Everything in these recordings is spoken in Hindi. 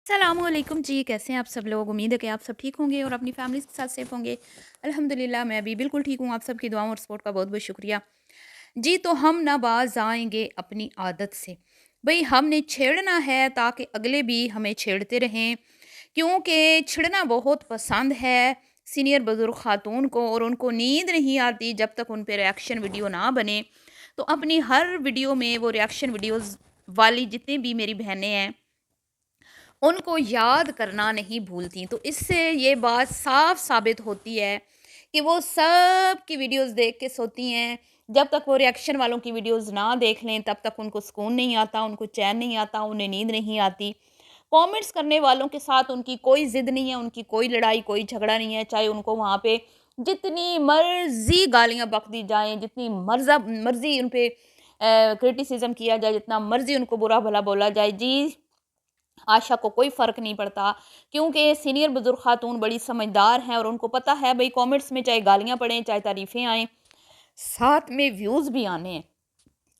सलामुअलैकुम जी, कैसे हैं आप सब लोग? उम्मीद है कि आप सब ठीक होंगे और अपनी फैमिली के साथ सेफ होंगे। अल्हम्दुलिल्लाह मैं भी बिल्कुल ठीक हूँ। आप सबकी दुआओं और सपोर्ट का बहुत-बहुत शुक्रिया। जी, तो हम ना बाज़ आएँगे अपनी आदत से। भई हमने छेड़ना है ताकि अगले भी हमें छेड़ते रहें, क्योंकि छिड़ना बहुत पसंद है सीनियर बुज़ुर्ग ख़ातून को और उनको नींद नहीं आती जब तक उन पे रिएक्शन वीडियो ना बने। तो अपनी हर वीडियो में वो रिएक्शन वीडियोज़ वाली जितनी भी मेरी बहनें हैं उनको याद करना नहीं भूलती। तो इससे ये बात साफ साबित होती है कि वो सब की वीडियोस देख के सोती हैं। जब तक वो रिएक्शन वालों की वीडियोस ना देख लें तब तक उनको सुकून नहीं आता, उनको चैन नहीं आता, उन्हें नींद नहीं आती। कमेंट्स करने वालों के साथ उनकी कोई ज़िद नहीं है, उनकी कोई लड़ाई, कोई झगड़ा नहीं है, चाहे उनको वहाँ पे जितनी मर्ज़ी गालियाँ बक दी जाएँ, जितनी मर्ज़ी उन पे क्रिटिसिज़्म किया जाए, जितना मर्ज़ी उनको बुरा-भला बोला जाए। जी, आशा को कोई फ़र्क नहीं पड़ता, क्योंकि सीनियर बुज़ुर्ग ख़ातून बड़ी समझदार हैं और उनको पता है भई कमेंट्स में चाहे गालियाँ पड़ें, चाहे तारीफ़ें आएँ, साथ में व्यूज़ भी आने हैं।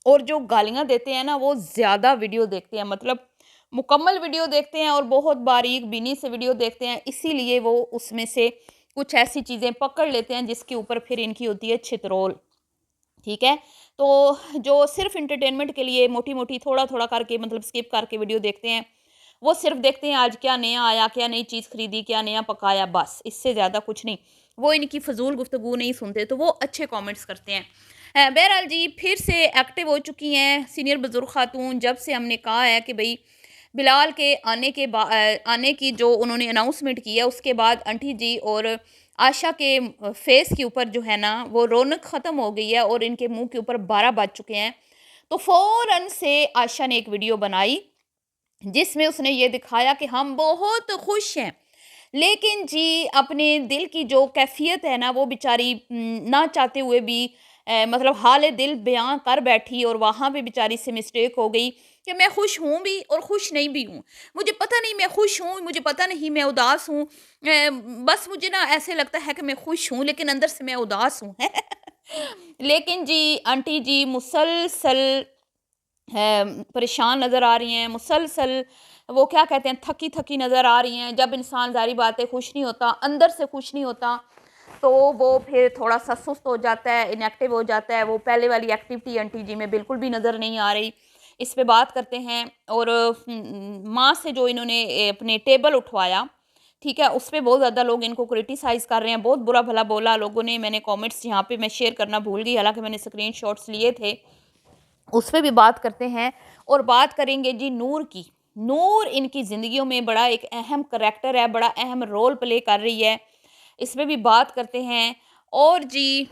और जो गालियाँ देते हैं ना वो ज़्यादा वीडियो देखते हैं, मतलब मुकम्मल वीडियो देखते हैं और बहुत बारीक बीनी से वीडियो देखते हैं, इसीलिए वो उसमें से कुछ ऐसी चीज़ें पकड़ लेते हैं जिसके ऊपर फिर इनकी होती है छितरोल। ठीक है? तो जो सिर्फ़ एंटरटेनमेंट के लिए मोटी-मोटी, थोड़ा-थोड़ा करके मतलब स्किप करके वीडियो देखते हैं, वो सिर्फ़ देखते हैं आज क्या नया आया, क्या नई चीज़ खरीदी, क्या नया पकाया, बस इससे ज़्यादा कुछ नहीं। वो इनकी फ़िज़ूल गुफ्तगू नहीं सुनते, तो वो अच्छे कमेंट्स करते हैं। बहरहाल जी, फिर से एक्टिव हो चुकी हैं सीनियर बुज़ुर्ग ख़ातून, जब से हमने कहा है कि भई बिलाल के आने की जो उन्होंने अनाउंसमेंट की है, उसके बाद आंटी जी और आशा के फेस के ऊपर जो है ना वो रौनक ख़त्म हो गई है और इनके मुँह के ऊपर 12 बज चुके हैं। तो फ़ौरन से आशा ने एक वीडियो बनाई जिसमें उसने ये दिखाया कि हम बहुत खुश हैं। लेकिन जी अपने दिल की जो कैफ़ियत है ना वो बेचारी ना चाहते हुए भी मतलब हाल दिल बयाँ कर बैठी और वहाँ पे बेचारी से मिस्टेक हो गई कि मैं खुश हूँ भी और खुश नहीं भी हूँ। मुझे पता नहीं मैं खुश हूँ, मुझे पता नहीं मैं उदास हूँ। बस मुझे ना ऐसे लगता है कि मैं खुश हूँ लेकिन अंदर से मैं उदास हूँ। लेकिन जी आंटी जी मुसलसल परेशान नज़र आ रही हैं, मुसलसल वो क्या कहते हैं थकी-थकी नज़र आ रही हैं। जब इंसान ज़ाहिर बात है खुश नहीं होता, अंदर से खुश नहीं होता, तो वो फिर थोड़ा-सा सुस्त हो जाता है, इनएक्टिव हो जाता है। वो पहले वाली एक्टिविटी आंटी जी में बिल्कुल भी नज़र नहीं आ रही। इस पे बात करते हैं और माँ से जो इन्होंने अपने टेबल उठवाया, ठीक है? उस पे बहुत ज़्यादा लोग इनको क्रिटिसाइज़ कर रहे हैं, बहुत बुरा-भला बोला लोगों ने। मैंने कमेंट्स यहाँ पे मैं शेयर करना भूल गई, हालाँकि मैंने स्क्रीनशॉट्स लिए थे। उस पे भी बात करते हैं और बात करेंगे जी नूर की। नूर इनकी ज़िंदगियों में बड़ा एक अहम करैक्टर है, बड़ा अहम रोल प्ले कर रही है। इस पे भी बात करते हैं और जी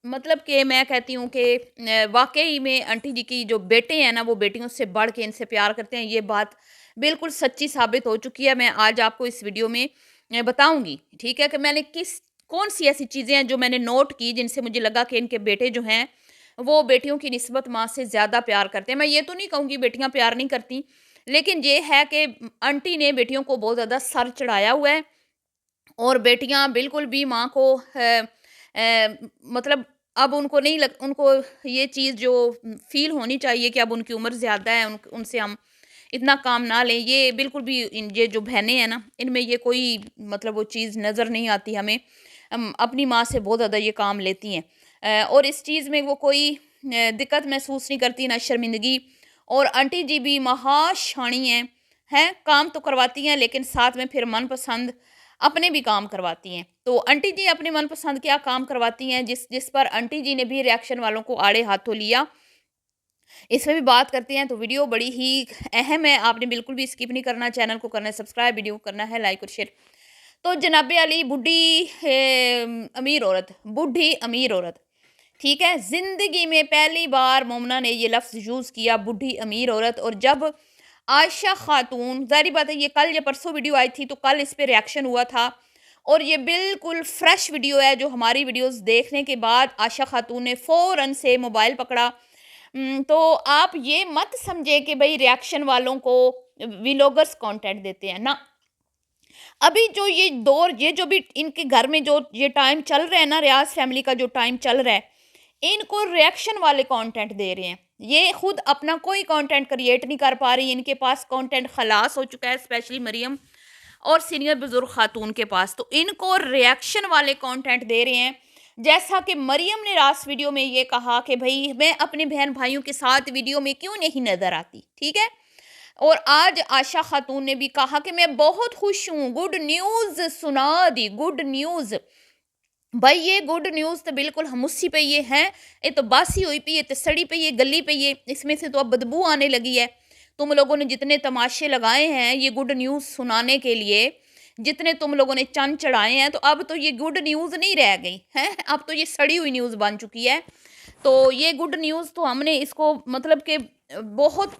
मतलब कि मैं कहती हूँ कि वाक़ई में आंटी जी की जो बेटे हैं ना, वो बेटियों से बढ़ के इनसे प्यार करते हैं। ये बात बिल्कुल सच्ची साबित हो चुकी है। मैं आज आपको इस वीडियो में बताऊँगी, ठीक है? कि मैंने कौन-सी ऐसी चीज़ें हैं जो मैंने नोट की जिनसे मुझे लगा कि इनके बेटे जो हैं वो बेटियों की निस्बत माँ से ज़्यादा प्यार करते हैं। मैं ये तो नहीं कहूँगी बेटियाँ प्यार नहीं करती, लेकिन ये है कि आंटी ने बेटियों को बहुत ज़्यादा सर चढ़ाया हुआ है और बेटियाँ बिल्कुल भी माँ को मतलब अब उनको नहीं लग उनको ये चीज़ जो फ़ील होनी चाहिए कि अब उनकी उम्र ज़्यादा है, उनसे हम इतना काम ना लें, ये बिल्कुल भी ये जो बहनें हैं ना, इनमें ये कोई मतलब वो चीज़ नज़र नहीं आती हमें। अपनी माँ से बहुत ज़्यादा ये काम लेती हैं। और इस चीज़ में वो कोई दिक्कत महसूस नहीं करती, ना शर्मिंदगी। और आंटी जी भी महाशाणी हैं, काम तो करवाती हैं लेकिन साथ में फिर मनपसंद अपने भी काम करवाती हैं। तो आंटी जी अपने मनपसंद क्या काम करवाती हैं जिस जिस पर आंटी जी ने भी रिएक्शन वालों को आड़े हाथों लिया, इसमें भी बात करते हैं। तो वीडियो बड़ी ही अहम है, आपने बिल्कुल भी स्किप नहीं करना, चैनल को करना है सब्सक्राइब, वीडियो को करना है लाइक और शेयर। तो जनाबे अली बुढ़ी अमीर औरत, बूढ़ी अमीर औरत, ठीक है? ज़िंदगी में पहली बार मोमना ने ये लफ्ज़ यूज़ किया बूढ़ी अमीर औरत। और जब आयशा खातून, ज़ाहिर बात है ये कल या परसों वीडियो आई थी तो कल इस पे रिएक्शन हुआ था और ये बिल्कुल फ्रेश वीडियो है जो हमारी वीडियोज़ देखने के बाद आयशा खातून ने फ़ौरन से मोबाइल पकड़ा। तो आप ये मत समझे कि भई रिएक्शन वालों को व्लॉगर्स कंटेंट देते हैं, ना। अभी जो ये दौर, ये जो भी इनके घर में जो ये टाइम चल रहा है ना, रियाज फैमिली का जो टाइम चल रहा है, इनको रिएक्शन वाले कंटेंट दे रहे हैं। ये खुद अपना कोई कंटेंट क्रिएट नहीं कर पा रही, इनके पास कंटेंट खलास हो चुका है, स्पेशली मरियम और सीनियर बुजुर्ग खातून के पास। तो इनको रिएक्शन वाले कंटेंट दे रहे हैं। जैसा कि मरियम ने लास्ट वीडियो में ये कहा कि भाई मैं अपने बहन भाइयों के साथ वीडियो में क्यों नहीं नजर आती, ठीक है। और आज आशा खातून ने भी कहा कि मैं बहुत खुश हूँ, गुड न्यूज़ सुना दी, गुड न्यूज़। भाई ये गुड न्यूज़ तो बिल्कुल हम उसी पे ये हैं, ये तो बासी हुई पी, ये तो सड़ी पे, ये गली पे, ये इसमें से तो अब बदबू आने लगी है। तुम लोगों ने जितने तमाशे लगाए हैं ये गुड न्यूज़ सुनाने के लिए, जितने तुम लोगों ने चंद चढ़ाए हैं, तो अब तो ये गुड न्यूज़ नहीं रह गई है, अब तो ये सड़ी हुई न्यूज़ बन चुकी है। तो ये गुड न्यूज़ तो हमने इसको मतलब कि बहुत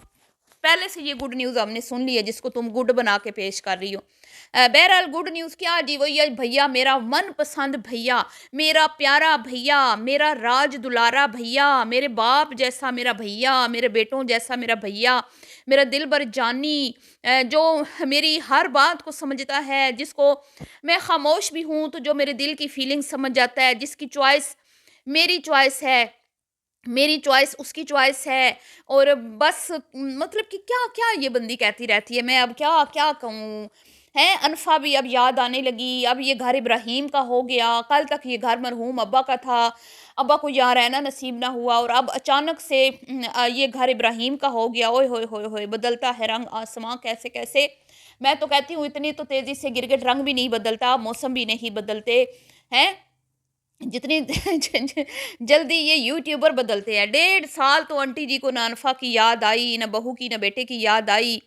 पहले से ये गुड न्यूज़ हमने सुन ली है, जिसको तुम गुड बना के पेश कर रही हो। बहरहाल गुड न्यूज़ क्या जी, वही है भैया, मेरा मनपसंद भैया, मेरा प्यारा भैया, मेरा राज दुलारा भैया, मेरे बाप जैसा मेरा भैया, मेरे बेटों जैसा मेरा भैया, मेरा दिल भर जानी, जो मेरी हर बात को समझता है, जिसको मैं खामोश भी हूँ तो जो मेरे दिल की फीलिंग समझ जाता है, जिसकी चॉइस मेरी चॉइस है, मेरी चॉइस उसकी चॉइस है। और बस मतलब कि क्या क्या ये बंदी कहती रहती है, मैं अब क्या क्या कहूँ। है अनफा भी अब याद आने लगी, अब ये घर इब्राहिम का हो गया, कल तक ये घर मरहूम अब्बा का था, अब्बा को यहाँ रहना नसीब ना हुआ, और अब अचानक से ये घर इब्राहिम का हो गया। ओए होए होए होए, बदलता है रंग आसमां कैसे कैसे। मैं तो कहती हूँ इतनी तो तेजी से गिरगिट रंग भी नहीं बदलता, मौसम भी नहीं बदलते हैं जितनी जल्दी ये यूट्यूबर बदलते हैं। 1.5 साल तो आंटी जी को ना अनफा की याद आई, ना बहू की, ना बेटे की याद आई,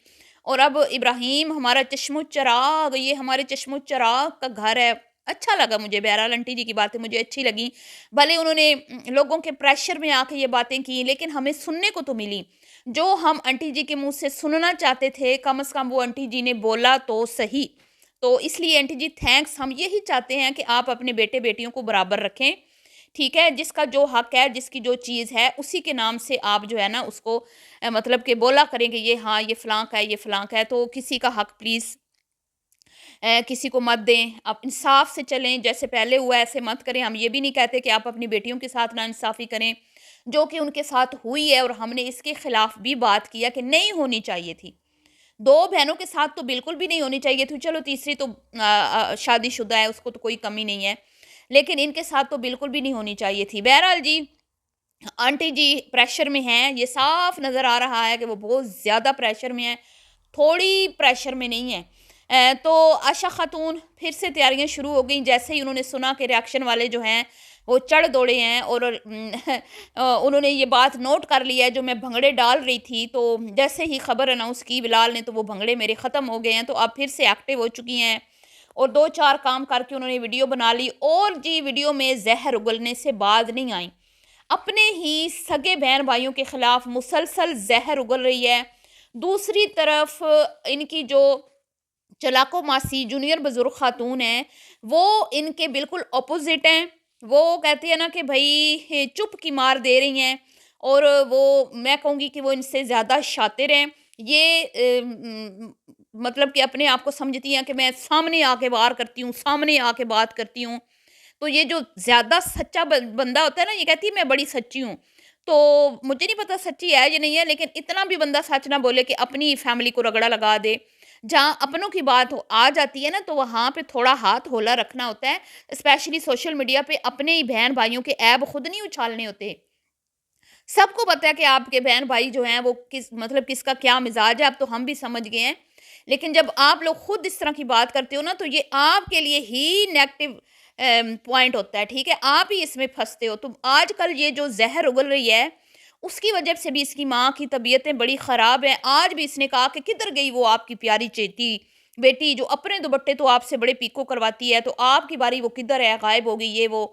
और अब इब्राहिम हमारा चश्मो चराग, ये हमारे चश्मो चराग का घर है। अच्छा लगा मुझे, बहरहाल आंटी जी की बातें मुझे अच्छी लगी। भले उन्होंने लोगों के प्रेशर में आके ये बातें की, लेकिन हमें सुनने को तो मिली। जो हम आंटी जी के मुंह से सुनना चाहते थे, कम से कम वो आंटी जी ने बोला तो सही। तो इसलिए आंटी जी थैंक्स। हम यही चाहते हैं कि आप अपने बेटे बेटियों को बराबर रखें, ठीक है। जिसका जो हक है, जिसकी जो चीज़ है, उसी के नाम से आप जो है ना उसको मतलब कि बोला करें कि ये हाँ ये फलां का है, ये फलां का है। तो किसी का हक प्लीज़ किसी को मत दें, आप इंसाफ से चलें, जैसे पहले हुआ ऐसे मत करें। हम ये भी नहीं कहते कि आप अपनी बेटियों के साथ नाइंसाफ़ी करें, जो कि उनके साथ हुई है, और हमने इसके खिलाफ भी बात किया कि नहीं होनी चाहिए थी। 2 बहनों के साथ तो बिल्कुल भी नहीं होनी चाहिए थी, चलो तीसरी तो शादीशुदा है, उसको तो कोई कमी नहीं है, लेकिन इनके साथ तो बिल्कुल भी नहीं होनी चाहिए थी। बहरहाल जी, आंटी जी प्रेशर में हैं, ये साफ नज़र आ रहा है कि वो बहुत ज़्यादा प्रेशर में हैं, थोड़ी प्रेशर में नहीं है। तो आशा खातून फिर से तैयारियां शुरू हो गई, जैसे ही उन्होंने सुना कि रिएक्शन वाले जो हैं वो चढ़ दौड़े हैं, और उन्होंने ये बात नोट कर लिया है जो मैं भंगड़े डाल रही थी। तो जैसे ही खबर अनाउंस की बिलाल ने, तो वो भंगड़े मेरे ख़त्म हो गए हैं, तो अब फिर से एक्टिव हो चुकी हैं, और 2-4 काम करके उन्होंने वीडियो बना ली, और जी वीडियो में जहर उगलने से बाज नहीं आई। अपने ही सगे बहन भाइयों के खिलाफ मुसलसल जहर उगल रही है। दूसरी तरफ इनकी जो चलाको मासी जूनियर बुजुर्ग खातून हैं, वो इनके बिल्कुल ऑपोजिट हैं। वो कहती है ना कि भई चुप की मार दे रही हैं, और वो मैं कहूँगी कि वो इनसे ज़्यादा शातिर हैं। ये मतलब कि अपने आप को समझती हैं कि मैं सामने आके वार करती हूँ, सामने आके बात करती हूँ। तो ये जो ज़्यादा सच्चा बंदा होता है ना, ये कहती है मैं बड़ी सच्ची हूँ। तो मुझे नहीं पता सच्ची है या नहीं है, लेकिन इतना भी बंदा सच ना बोले कि अपनी फैमिली को रगड़ा लगा दे। जहाँ अपनों की बात हो आ जाती है ना, तो वहाँ पे थोड़ा हाथ होला रखना होता है। स्पेशली सोशल मीडिया पे अपने ही बहन भाइयों के ऐब खुद नहीं उछालने होते। सबको पता है कि आपके बहन भाई जो हैं वो किस मतलब किसका क्या मिजाज है, अब तो हम भी समझ गए हैं। लेकिन जब आप लोग खुद इस तरह की बात करते हो ना, तो ये आपके लिए ही नेगेटिव पॉइंट होता है, ठीक है। आप ही इसमें फंसते हो। तो आजकल ये जो जहर उगल रही है, उसकी वजह से भी इसकी माँ की तबीयतें बड़ी ख़राब हैं। आज भी इसने कहा कि किधर गई वो आपकी प्यारी चेती बेटी, जो अपने दुपट्टे तो आपसे बड़े पीको करवाती है, तो आपकी बारी वो किधर है, गायब हो गई ये वो।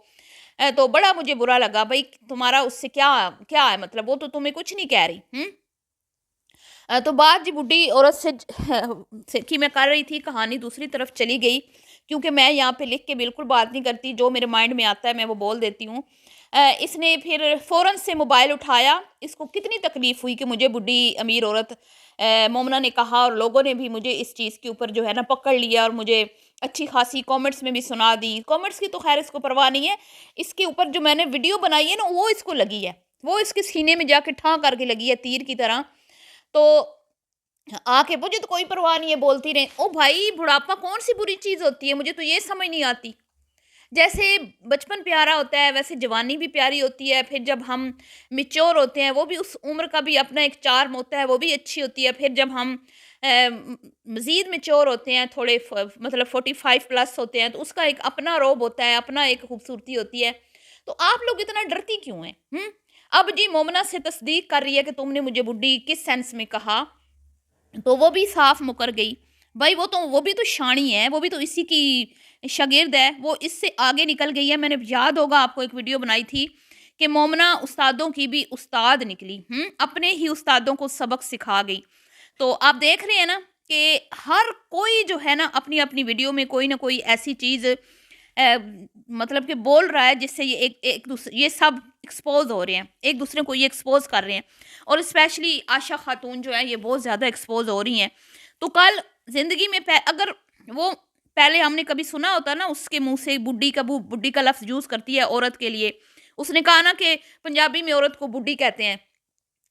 तो बड़ा मुझे बुरा लगा, भाई तुम्हारा उससे क्या क्या है मतलब, वो तो तुम्हें कुछ नहीं कह रही। तो बात जी बुड्ढी औरत से की मैं कर रही थी, कहानी दूसरी तरफ चली गई, क्योंकि मैं यहाँ पे लिख के बिल्कुल बात नहीं करती, जो मेरे माइंड में आता है मैं वो बोल देती हूँ। इसने फिर फ़ौरन से मोबाइल उठाया, इसको कितनी तकलीफ़ हुई कि मुझे बुड्ढी अमीर औरत मोमना ने कहा, और लोगों ने भी मुझे इस चीज़ के ऊपर जो है ना पकड़ लिया और मुझे अच्छी खासी कमेंट्स में भी सुना दी। कमेंट्स की तो खैर इसको परवाह नहीं है, इसके ऊपर जो मैंने वीडियो बनाई है ना वो इसको लगी है, वो इसके सीने में जाके ठाँ करके लगी है तीर की तरह। तो आके मुझे तो कोई परवाह नहीं है, बोलती रहे। ओ भाई, बुढ़ापा कौन सी बुरी चीज़ होती है, मुझे तो ये समझ नहीं आती। जैसे बचपन प्यारा होता है वैसे जवानी भी प्यारी होती है, फिर जब हम मैच्योर होते हैं वो भी उस उम्र का भी अपना एक चार्म होता है, वो भी अच्छी होती है। फिर जब हम मज़ीद मैच्योर होते हैं, थोड़े मतलब 45 प्लस होते हैं, तो उसका एक अपना रौब होता है, अपना एक खूबसूरती होती है। तो आप लोग इतना डरती क्यों हैं? अब जी मोमना से तस्दीक कर रही है कि तुमने मुझे बुड्ढी किस सेंस में कहा, तो वो भी साफ मुकर गई। भाई वो भी तो शानी है, वो भी तो इसी की शागिर्द है, वो इससे आगे निकल गई है। मैंने याद होगा आपको एक वीडियो बनाई थी कि मोमना उस्तादों की भी उस्ताद निकली, अपने ही उस्तादों को सबक सिखा गई। तो आप देख रहे हैं ना कि हर कोई जो है ना अपनी-अपनी वीडियो में कोई ना कोई ऐसी चीज़ मतलब कि बोल रहा है जिससे ये एक एक दूसरे ये सब एक्सपोज़ हो रहे हैं, एक दूसरे को ये एक्सपोज़ कर रहे हैं, और स्पेशली आशा खातून जो है ये बहुत ज़्यादा एक्सपोज़ हो रही हैं। तो कल ज़िंदगी में अगर वो पहले हमने कभी सुना होता ना उसके मुँह से बुड्ढी का लफ्ज़ यूज़ करती है औरत के लिए। उसने कहा ना कि पंजाबी में औरत को बुड्ढी कहते हैं।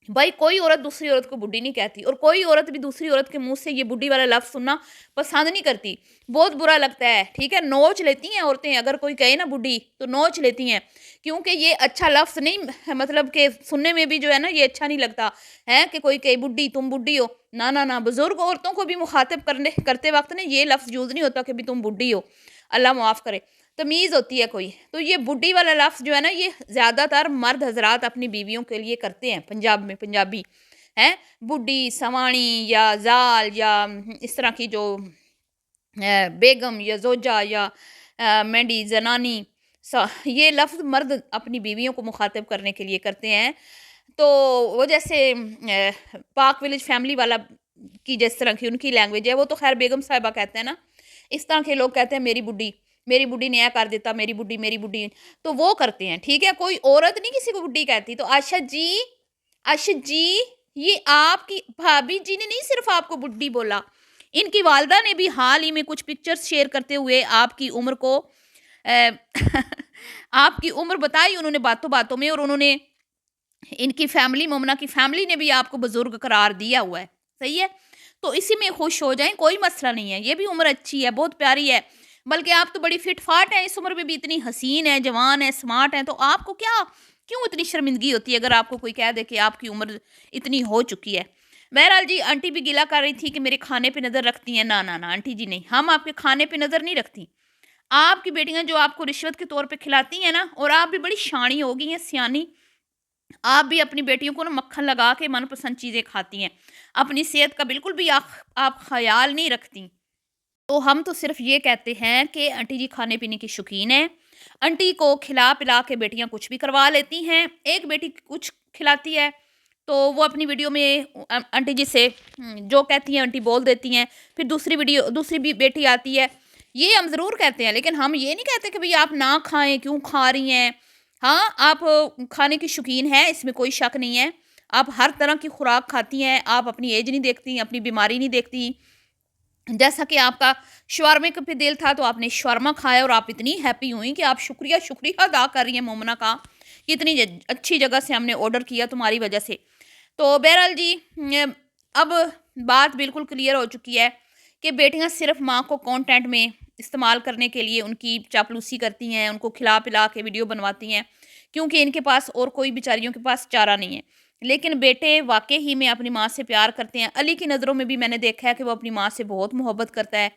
भाई कोई औरत दूसरी औरत को बुड्ढी नहीं कहती, और कोई औरत भी दूसरी औरत के मुँह से ये बुड्ढी वाला लफ्ज़ सुनना पसंद नहीं करती। बहुत बुरा लगता है, ठीक है? नोच लेती हैं औरतें, अगर कोई कहे ना बुड्ढी तो नोच लेती हैं, क्योंकि ये अच्छा लफ्ज़ नहीं, मतलब कि सुनने में भी जो है ना ये अच्छा नहीं लगता है कि कोई कहे बुड्ढी, तुम बुड्ढी हो। ना, ना, ना, बुज़ुर्ग औरतों को भी मुखातिब करने करते वक़्त ना ये लफ्ज़ यूज़ नहीं होता कि भी तुम बुड्ढी हो, अल्लाह माफ़ करे। तमीज़ होती है कोई। तो ये बुड्ढी वाला लफ्ज़ जो है ना ये ज़्यादातर मर्द हज़रात अपनी बीवियों के लिए करते हैं पंजाब में, पंजाबी, हैं? बुड्ढी, सवाणी या ज़ाल या इस तरह की जो बेगम या ज़ोजा या मेंढी ज़नानी, ये लफ्ज़ मर्द अपनी बीवियों को मुखातिब करने के लिए करते हैं। तो वो जैसे पाक विलेज फैमिली वाला की जिस तरह की उनकी लैंग्वेज है, वो तो खैर बेगम साहिबा कहते हैं ना, इस तरह के लोग कहते हैं मेरी बुड्ढी ने ऐ कर दिता, मेरी बुड्ढी, तो वो करते हैं, ठीक है? कोई औरत नहीं किसी को बुड्ढी कहती। तो आशा जी, ये आपकी भाभी जी ने नहीं सिर्फ़ आपको बुड्ढी बोला, इनकी वालिदा ने भी हाल ही में कुछ पिक्चर्स शेयर करते हुए आपकी उम्र को अ, आपकी उम्र बताई उन्होंने बातों-बातों में, और उन्होंने इनकी फैमिली, मोमना की फैमिली ने भी आपको बुजुर्ग करार दिया हुआ है, सही है? तो इसी में खुश हो जाएँ, कोई मसला नहीं है। ये भी उम्र अच्छी है, बहुत प्यारी है। बल्कि आप तो बड़ी फिट-फाट हैं, इस उम्र में भी इतनी हसीन हैं, जवान हैं, स्मार्ट हैं, तो आपको क्या क्यों इतनी शर्मिंदगी होती है अगर आपको कोई कह दे कि आपकी उम्र इतनी हो चुकी है? बहरहाल जी, आंटी भी गिला कर रही थी कि मेरे खाने पे नज़र रखती हैं। ना, ना, ना आंटी जी नहीं, हम आपके खाने पे नज़र नहीं रखती। आपकी बेटियाँ जो आपको रिश्वत के तौर पे खिलाती हैं ना, और आप भी बड़ी शानी हो गई हैं, सयानी, आप भी अपनी बेटियों को ना मक्खन लगा के मनपसंद चीज़ें खाती हैं। अपनी सेहत का बिल्कुल भी आप ख़याल नहीं रखती। तो हम तो सिर्फ़ ये कहते हैं कि आंटी जी खाने-पीने की शौकीन हैं। आंटी को खिला-पिला के बेटियाँ कुछ भी करवा लेती हैं। एक बेटी कुछ खिलाती है, तो वो अपनी वीडियो में आंटी जी से जो कहती हैं आंटी बोल देती हैं। फिर दूसरी भी बेटी आती है। ये हम ज़रूर कहते हैं, लेकिन हम ये नहीं कहते कि भई आप ना खाएँ, क्यों खा रही हैं? हाँ, आप खाने की शौकीन हैं, इसमें कोई शक नहीं है। आप हर तरह की खुराक खाती हैं, आप अपनी ऐज नहीं देखती, अपनी बीमारी नहीं देखती। जैसा कि आपका शवारमे का भी दिल था, तो आपने शवारमा खाया और आप इतनी हैप्पी हुई कि आप शुक्रिया अदा कर रही हैं मोमना का, कि इतनी अच्छी जगह से हमने ऑर्डर किया तुम्हारी वजह से। तो बहरहाल जी, अब बात बिल्कुल क्लियर हो चुकी है कि बेटियां सिर्फ माँ को कंटेंट में इस्तेमाल करने के लिए उनकी चापलूसी करती हैं, उनको खिला पिला के वीडियो बनवाती हैं, क्योंकि इनके पास और कोई बेचारियों के पास चारा नहीं है। लेकिन बेटे वाक़ई ही में अपनी माँ से प्यार करते हैं। अली की नज़रों में भी मैंने देखा है कि वो अपनी माँ से बहुत मोहब्बत करता है।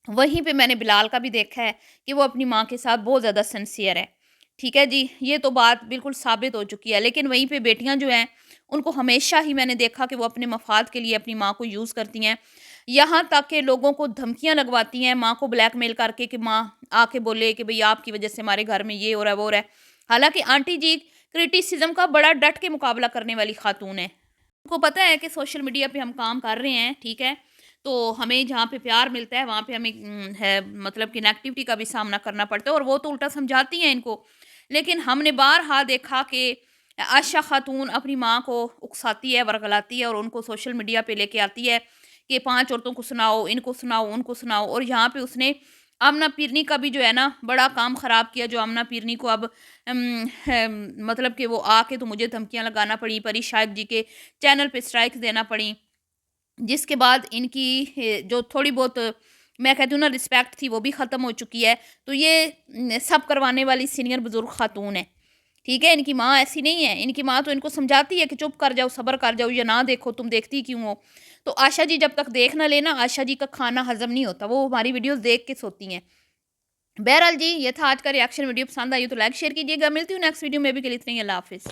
वहीं पे मैंने बिलाल का भी देखा है कि वो अपनी माँ के साथ बहुत ज़्यादा सिंसियर है। ठीक है जी, ये तो बात बिल्कुल साबित हो चुकी है। लेकिन वहीं पे बेटियाँ जो हैं, उनको हमेशा ही मैंने देखा कि वो अपने मफ़ाद के लिए अपनी माँ को यूज़ करती हैं। यहाँ तक कि लोगों को धमकियाँ लगवाती हैं, माँ को ब्लैकमेल करके कि माँ आके बोले कि भई आपकी वज़ह से हमारे घर में ये हो रहा है, वो हो रहा है। हालाँकि आंटी जी क्रिटिसिज़्म का बड़ा डट के मुकाबला करने वाली खातून हैं। उनको पता है कि सोशल मीडिया पे हम काम कर रहे हैं, ठीक है? तो हमें जहाँ पे प्यार मिलता है, वहाँ पे हमें है मतलब कि नेगेटिविटी का भी सामना करना पड़ता है और वो तो उल्टा समझाती हैं इनको। लेकिन हमने बारहा देखा कि आयशा खातून अपनी माँ को उकसाती है, वर्गलाती है और उनको सोशल मीडिया पे लेके आती है कि 5 औरतों को सुनाओ, इनको सुनाओ, उनको सुनाओ और यहाँ पे उसने आमना पीरनी का भी जो है ना बड़ा काम ख़राब किया, जो आमना पीरनी को अब मतलब कि वो आके तो मुझे धमकियाँ लगाना पड़ी, परी शाइक जी के चैनल पे स्ट्राइक्स देना पड़ी। जिसके बाद इनकी जो थोड़ी बहुत मैं कहती हूँ ना रिस्पेक्ट थी वो भी ख़त्म हो चुकी है। तो ये सब करवाने वाली सीनियर बुज़ुर्ग ख़ातून है। ठीक है? इनकी माँ ऐसी नहीं है। इनकी माँ तो इनको समझाती है कि चुप कर जाओ, सब्र कर जाओ, ये ना देखो, तुम देखती क्यों हो? तो आशा जी जब तक देख ना लें ना, आशा जी का खाना हज़म नहीं होता। वो हमारी वीडियोज़ देख के सोती हैं। बहरहाल जी, ये था आज का रिएक्शन वीडियो। पसंद आई हो तो लाइक शेयर कीजिएगा। मिलती हूँ नेक्स्ट वीडियो में, अभी के लिए इतना ही। अल्लाह हाफ़िज़।